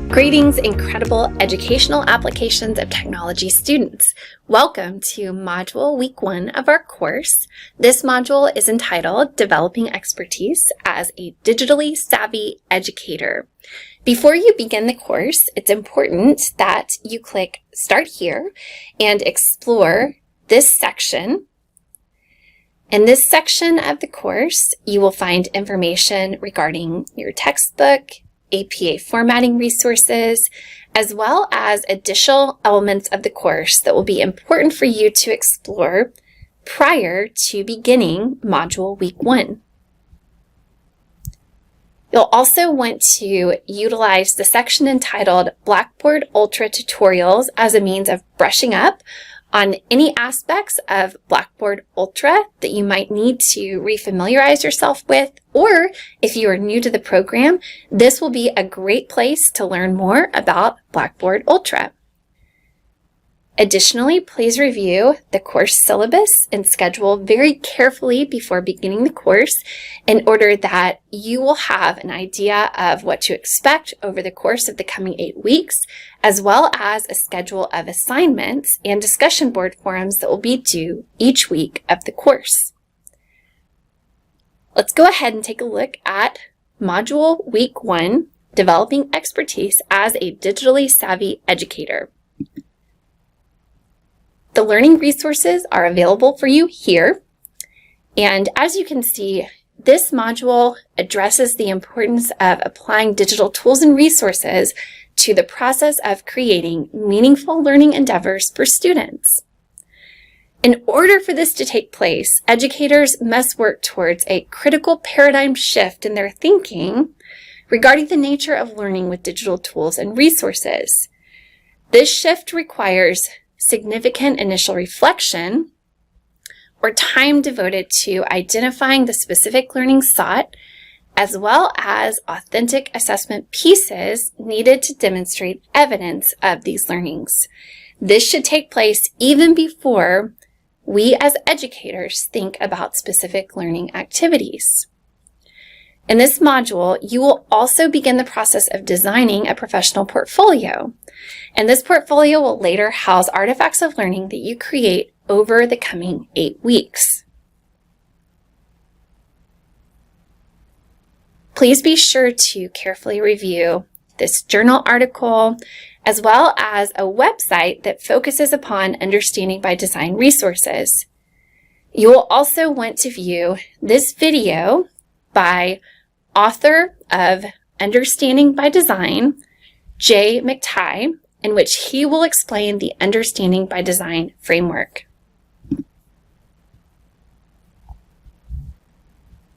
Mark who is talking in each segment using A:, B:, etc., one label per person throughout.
A: Greetings, incredible educational applications of technology students. Welcome to Module Week 1 of our course. This module is entitled Developing Expertise as a Digitally Savvy Educator. Before you begin the course, it's important that you click Start Here and explore this section. In this section of the course, you will find information regarding your textbook, APA formatting resources, as well as additional elements of the course that will be important for you to explore prior to beginning Module Week 1. You'll also want to utilize the section entitled Blackboard Ultra Tutorials as a means of brushing up on any aspects of Blackboard Ultra that you might need to refamiliarize yourself with, or if you are new to the program, this will be a great place to learn more about Blackboard Ultra. Additionally, please review the course syllabus and schedule very carefully before beginning the course in order that you will have an idea of what to expect over the course of the coming 8 weeks, as well as a schedule of assignments and discussion board forums that will be due each week of the course. Let's go ahead and take a look at Module Week 1, Developing Expertise as a Digitally Savvy Educator. The learning resources are available for you here. And as you can see, this module addresses the importance of applying digital tools and resources to the process of creating meaningful learning endeavors for students. In order for this to take place, educators must work towards a critical paradigm shift in their thinking regarding the nature of learning with digital tools and resources. This shift requires significant initial reflection or time devoted to identifying the specific learning sought, as well as authentic assessment pieces needed to demonstrate evidence of these learnings. This should take place even before we as educators think about specific learning activities. In this module, you will also begin the process of designing a professional portfolio. And this portfolio will later house artifacts of learning that you create over the coming 8 weeks. Please be sure to carefully review this journal article, as well as a website that focuses upon Understanding by Design resources. You will also want to view this video by author of Understanding by Design, Jay McTighe, in which he will explain the Understanding by Design framework.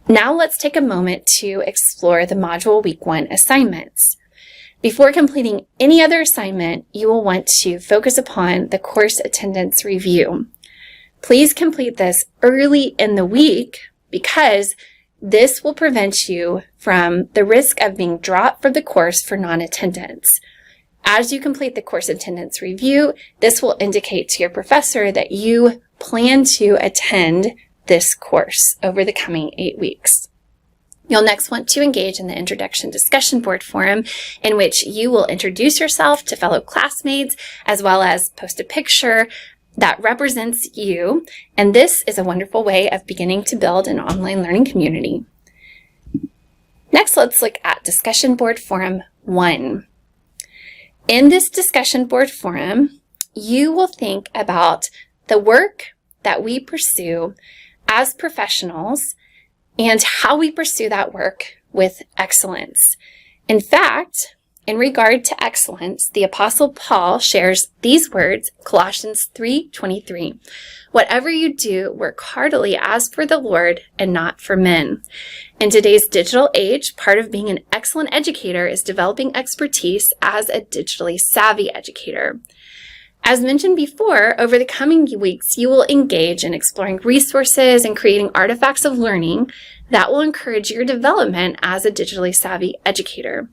A: Now let's take a moment to explore the Module Week 1 assignments. Before completing any other assignment, you will want to focus upon the course attendance review. Please complete this early in the week because this will prevent you from the risk of being dropped from the course for non-attendance. As you complete the course attendance review, this will indicate to your professor that you plan to attend this course over the coming 8 weeks. You'll next want to engage in the Introduction Discussion Board Forum, in which you will introduce yourself to fellow classmates, as well as post a picture that represents you, and this is a wonderful way of beginning to build an online learning community. Next, let's look at Discussion Board Forum 1. In this Discussion Board Forum, you will think about the work that we pursue as professionals and how we pursue that work with excellence. In fact, in regard to excellence, the Apostle Paul shares these words, Colossians 3:23. Whatever you do, work heartily as for the Lord and not for men. In today's digital age, part of being an excellent educator is developing expertise as a digitally savvy educator. As mentioned before, over the coming weeks, you will engage in exploring resources and creating artifacts of learning that will encourage your development as a digitally savvy educator.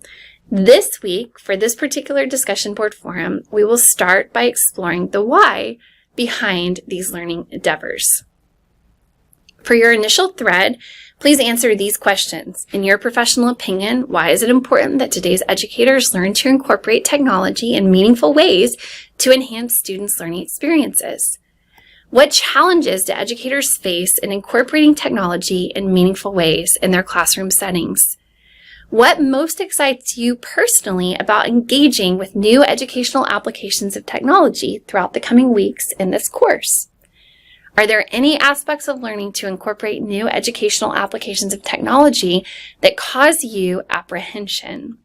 A: This week, for this particular discussion board forum, we will start by exploring the why behind these learning endeavors. For your initial thread, please answer these questions. In your professional opinion, why is it important that today's educators learn to incorporate technology in meaningful ways to enhance students' learning experiences? What challenges do educators face in incorporating technology in meaningful ways in their classroom settings? What most excites you personally about engaging with new educational applications of technology throughout the coming weeks in this course? Are there any aspects of learning to incorporate new educational applications of technology that cause you apprehension?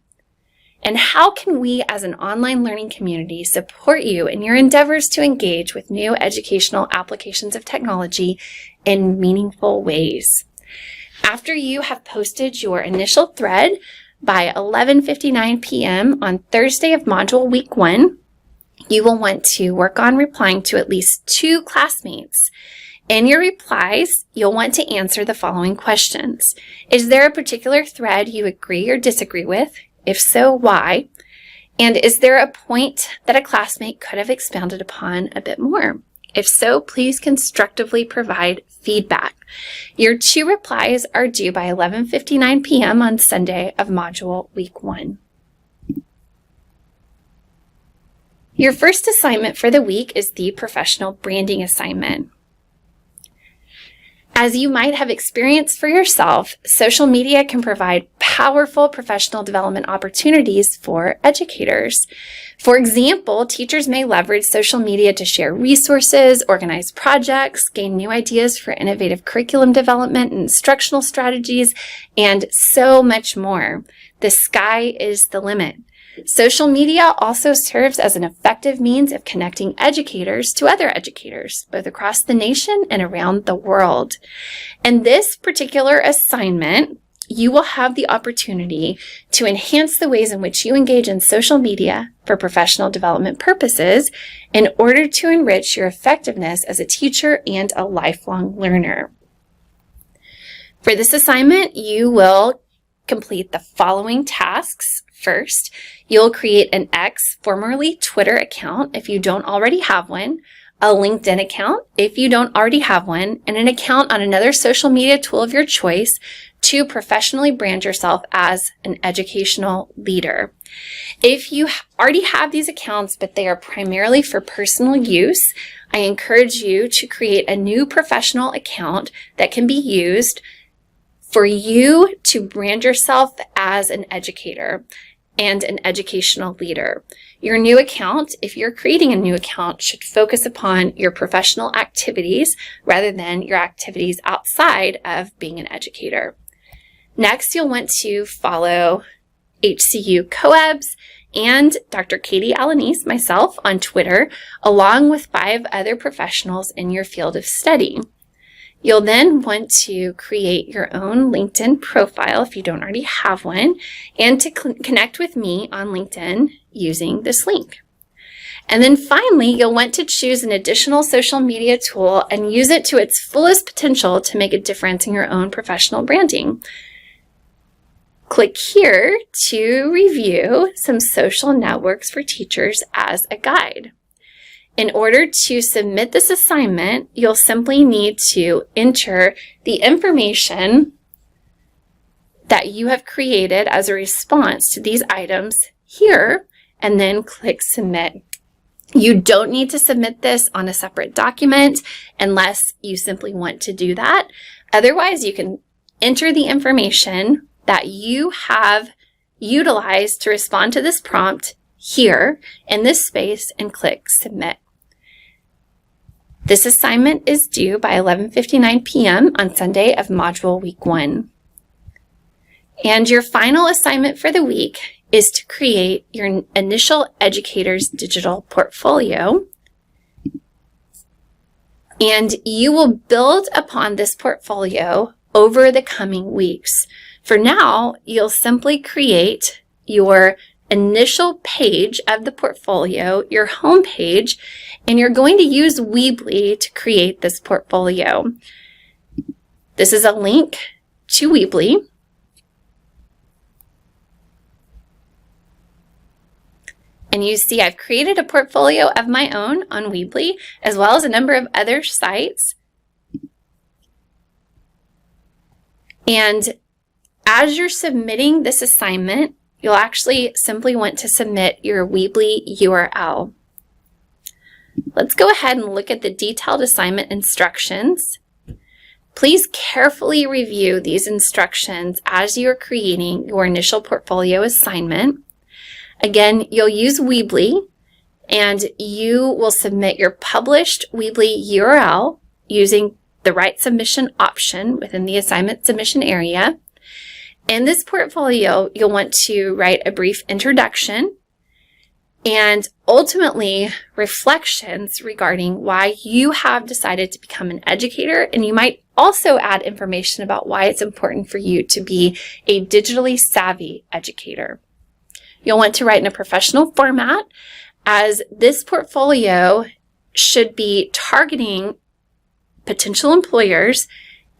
A: And how can we as an online learning community support you in your endeavors to engage with new educational applications of technology in meaningful ways? After you have posted your initial thread by 11:59 p.m. on Thursday of Module Week 1, you will want to work on replying to at least 2 classmates. In your replies, you'll want to answer the following questions. Is there a particular thread you agree or disagree with? If so, why? And is there a point that a classmate could have expounded upon a bit more? If so, please constructively provide feedback. Your 2 replies are due by 11:59 p.m. on Sunday of Module Week 1. Your first assignment for the week is the professional branding assignment. As you might have experienced for yourself, social media can provide powerful professional development opportunities for educators. For example, teachers may leverage social media to share resources, organize projects, gain new ideas for innovative curriculum development and instructional strategies, and so much more. The sky is the limit. Social media also serves as an effective means of connecting educators to other educators, both across the nation and around the world. In this particular assignment, you will have the opportunity to enhance the ways in which you engage in social media for professional development purposes in order to enrich your effectiveness as a teacher and a lifelong learner. For this assignment, you will complete the following tasks. First, you'll create an X, formerly Twitter account if you don't already have one, a LinkedIn account if you don't already have one, and an account on another social media tool of your choice to professionally brand yourself as an educational leader. If you already have these accounts, but they are primarily for personal use, I encourage you to create a new professional account that can be used for you to brand yourself as an educator and an educational leader. Your new account, if you're creating a new account, should focus upon your professional activities rather than your activities outside of being an educator. Next, you'll want to follow HCU Coebs and Dr. Katie Alanis, myself, on Twitter, along with 5 other professionals in your field of study. You'll then want to create your own LinkedIn profile if you don't already have one, and to connect with me on LinkedIn using this link. And then finally, you'll want to choose an additional social media tool and use it to its fullest potential to make a difference in your own professional branding. Click here to review some social networks for teachers as a guide. In order to submit this assignment, you'll simply need to enter the information that you have created as a response to these items here, and then click Submit. You don't need to submit this on a separate document unless you simply want to do that. Otherwise, you can enter the information that you have utilized to respond to this prompt here in this space and click Submit. This assignment is due by 11:59 p.m. on Sunday of Module Week 1. And your final assignment for the week is to create your initial educator's digital portfolio. And you will build upon this portfolio over the coming weeks. For now, you'll simply create your initial page of the portfolio, your home page, and you're going to use Weebly to create this portfolio. This is a link to Weebly. And you see I've created a portfolio of my own on Weebly, as well as a number of other sites. And as you're submitting this assignment, you'll actually simply want to submit your Weebly URL. Let's go ahead and look at the detailed assignment instructions. Please carefully review these instructions as you are creating your initial portfolio assignment. Again, you'll use Weebly, and you will submit your published Weebly URL using the right submission option within the assignment submission area. In this portfolio, you'll want to write a brief introduction and ultimately reflections regarding why you have decided to become an educator. And you might also add information about why it's important for you to be a digitally savvy educator. You'll want to write in a professional format, as this portfolio should be targeting potential employers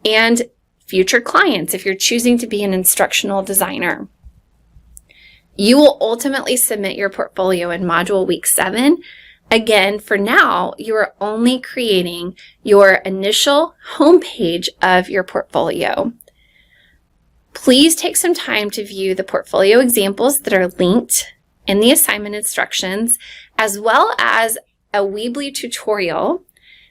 A: and future clients if you're choosing to be an instructional designer. You will ultimately submit your portfolio in Module Week 7. Again, for now, you are only creating your initial homepage of your portfolio. Please take some time to view the portfolio examples that are linked in the assignment instructions, as well as a Weebly tutorial.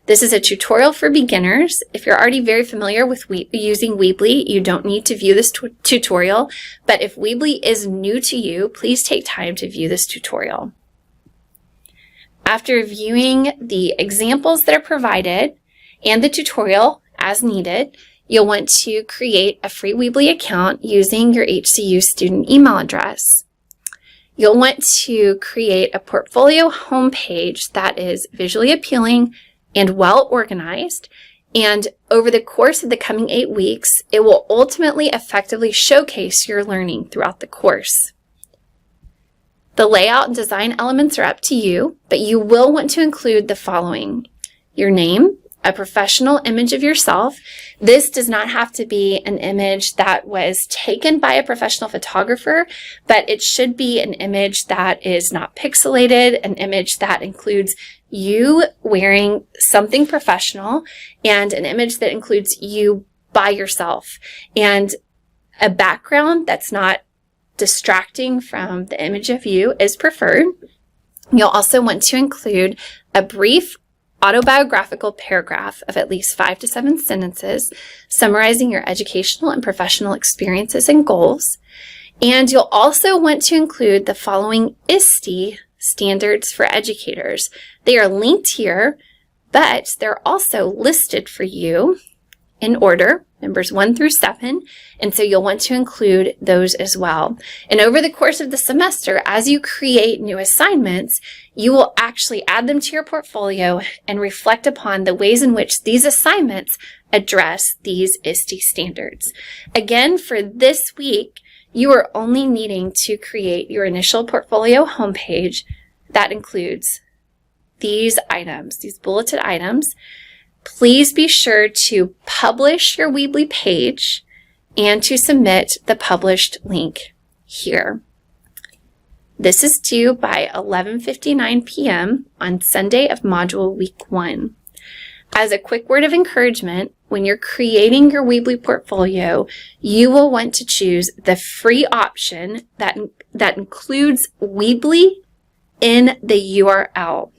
A: This is a tutorial for beginners. If you're already very familiar with using Weebly, you don't need to view this tutorial. But if Weebly is new to you, please take time to view this tutorial. After viewing the examples that are provided and the tutorial as needed, you'll want to create a free Weebly account using your HCU student email address. You'll want to create a portfolio homepage that is visually appealing and well organized, and over the course of the coming 8 weeks, it will ultimately effectively showcase your learning throughout the course. The layout and design elements are up to you, but you will want to include the following: your name, a professional image of yourself. This does not have to be an image that was taken by a professional photographer, but it should be an image that is not pixelated, an image that includes you wearing something professional, and an image that includes you by yourself, and a background that's not distracting from the image of you is preferred. You'll also want to include a brief autobiographical paragraph of at least 5 to 7 sentences summarizing your educational and professional experiences and goals. And you'll also want to include the following ISTE standards for educators. They are linked here, but they're also listed for you in order, numbers 1 through 7, and so you'll want to include those as well. And over the course of the semester, as you create new assignments, you will actually add them to your portfolio and reflect upon the ways in which these assignments address these ISTE standards. Again, for this week, you are only needing to create your initial portfolio homepage that includes these items, these bulleted items. Please be sure to publish your Weebly page and to submit the published link here. This is due by 11:59 p.m. on Sunday of Module Week 1. As a quick word of encouragement, when you're creating your Weebly portfolio, you will want to choose the free option that includes Weebly in the URL.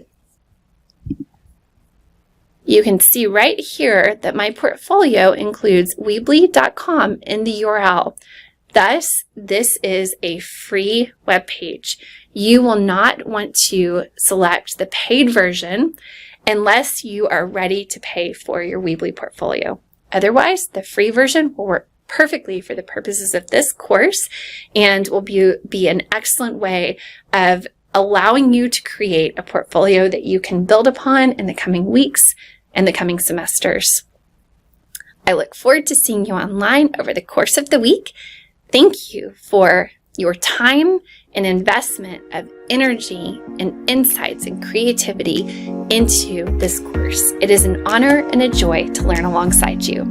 A: You can see right here that my portfolio includes weebly.com in the URL. Thus, this is a free web page. You will not want to select the paid version unless you are ready to pay for your Weebly portfolio. Otherwise, the free version will work perfectly for the purposes of this course and will be an excellent way of allowing you to create a portfolio that you can build upon in the coming weeks and the coming semesters. I look forward to seeing you online over the course of the week. Thank you for your time and investment of energy and insights and creativity into this course. It is an honor and a joy to learn alongside you.